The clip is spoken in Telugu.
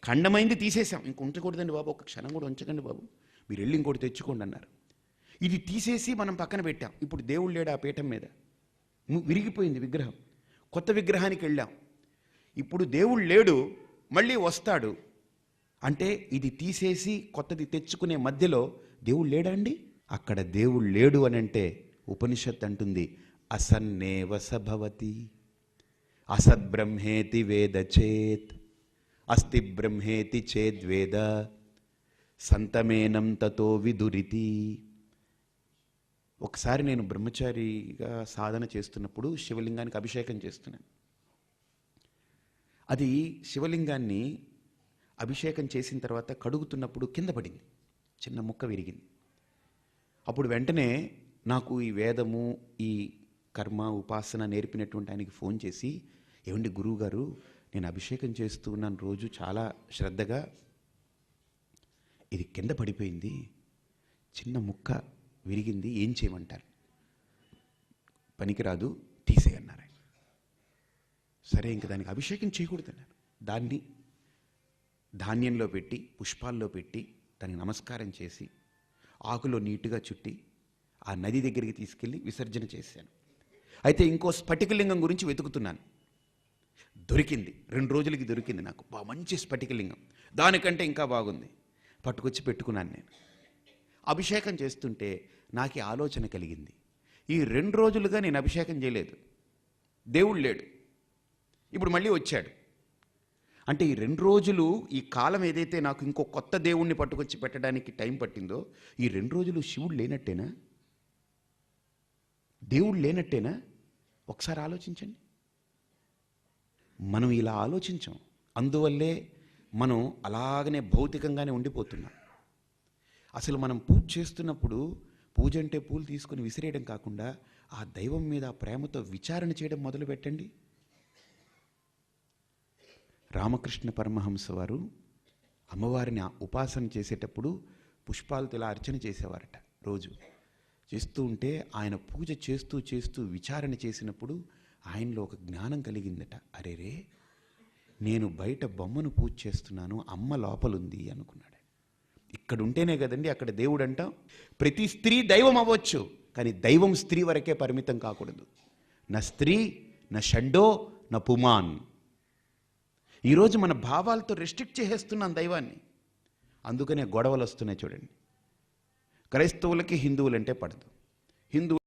ఖండమైంది తీసేసాం, ఇంక ఉంచకూడదండి బాబు, ఒక క్షణం కూడా ఉంచకండి బాబు, మీరు వెళ్ళి ఇంకోటి తెచ్చుకోండి అన్నారు. ఇది తీసేసి మనం పక్కన పెట్టాం. ఇప్పుడు దేవుడు లేడు ఆ పీఠం మీద, విరిగిపోయింది విగ్రహం. కొత్త విగ్రహానికి వెళ్ళాం. ఇప్పుడు దేవుడు లేడు, మళ్ళీ వస్తాడు అంటే ఇది తీసేసి కొత్తది తెచ్చుకునే మధ్యలో దేవుడు లేడా అండి? అక్కడ దేవుడు లేడు అని అంటే ఉపనిషత్ అంటుంది అసన్నేవ సభవతి అసద్బ్రహ్మేతి వేద చేత్ అస్తి బ్రహ్మేతి చేద్వేద సంతమేనం తతో విదురితి. ఒకసారి నేను బ్రహ్మచారిగా సాధన చేస్తున్నప్పుడు శివలింగానికి అభిషేకం చేస్తున్నాను. అది శివలింగాన్ని అభిషేకం చేసిన తర్వాత కడుగుతున్నప్పుడు కింద పడింది, చిన్న ముక్క విరిగింది. అప్పుడు వెంటనే నాకు ఈ వేదము, ఈ కర్మ, ఉపాసన నేర్పినటువంటి ఆయనకి ఫోన్ చేసి, ఏమండి గురువు గారు, నేను అభిషేకం చేస్తూ ఉన్నాను రోజు చాలా శ్రద్ధగా, ఇది కింద పడిపోయింది, చిన్న ముక్క విరిగింది, ఏం చేయమంటారు? పనికిరాదు, తీసేయన్నారు. సరే, ఇంక దానికి అభిషేకం చేయకూడదన్నారు. దాన్ని ధాన్యంలో పెట్టి, పుష్పాల్లో పెట్టి, దానికి నమస్కారం చేసి, ఆకులో నీట్గా చుట్టి ఆ నది దగ్గరికి తీసుకెళ్ళి విసర్జన చేశాను. అయితే ఇంకో స్ఫటికలింగం గురించి వెతుకుతున్నాను. దొరికింది, 2 రోజులకి దొరికింది నాకు, మంచి స్ఫటికలింగం, దానికంటే ఇంకా బాగుంది. పట్టుకొచ్చి పెట్టుకున్నాను. నేను అభిషేకం చేస్తుంటే నాకు ఆలోచన కలిగింది, ఈ 2 రోజులుగా నేను అభిషేకం చేయలేదు, దేవుడు లేడు, ఇప్పుడు మళ్ళీ వచ్చాడు. అంటే ఈ 2 రోజులు, ఈ కాలం ఏదైతే నాకు ఇంకో కొత్త దేవుణ్ణి పట్టుకొచ్చి పెట్టడానికి టైం పట్టిందో, ఈ 2 రోజులు శివుడు లేనట్టేనా? దేవుడు లేనట్టేనా? ఒకసారి ఆలోచించండి. మనం ఇలా ఆలోచించాం, అందువల్లే మనం అలాగనే భౌతికంగానే ఉండిపోతున్నాం. అసలు మనం పూజ చేస్తున్నప్పుడు పూజ అంటే పూలు తీసుకొని విసిరేయడం కాకుండా ఆ దైవం మీద ప్రేమతో విచారణ చేయడం మొదలు పెట్టండి. రామకృష్ణ పరమహంస వారు అమ్మవారిని ఉపాసన చేసేటప్పుడు పుష్పాలతో ఇలా అర్చన చేసేవారట. రోజు చేస్తూ ఉంటే ఆయన పూజ చేస్తూ చేస్తూ విచారణ చేసినప్పుడు ఆయనలో ఒక జ్ఞానం కలిగిందట. అరేరే, నేను బయట బొమ్మను పూజ చేస్తున్నాను, అమ్మ లోపలుంది అనుకున్నాడు. ఇక్కడ ఉంటేనే కదండి అక్కడ దేవుడు అంటాం. ప్రతి స్త్రీ దైవం అవ్వచ్చు, కానీ దైవం స్త్రీ వరకే పరిమితం కాకూడదు. నా స్త్రీ, నా షండో, నా పుమాన్. ఈరోజు మన భావాలతో రెస్ట్రిక్ట్ చేసేస్తున్నాం దైవాన్ని. అందుకనే గొడవలు వస్తున్నాయి చూడండి. క్రైస్తవులకి హిందువులంటే పడదు, హిందువు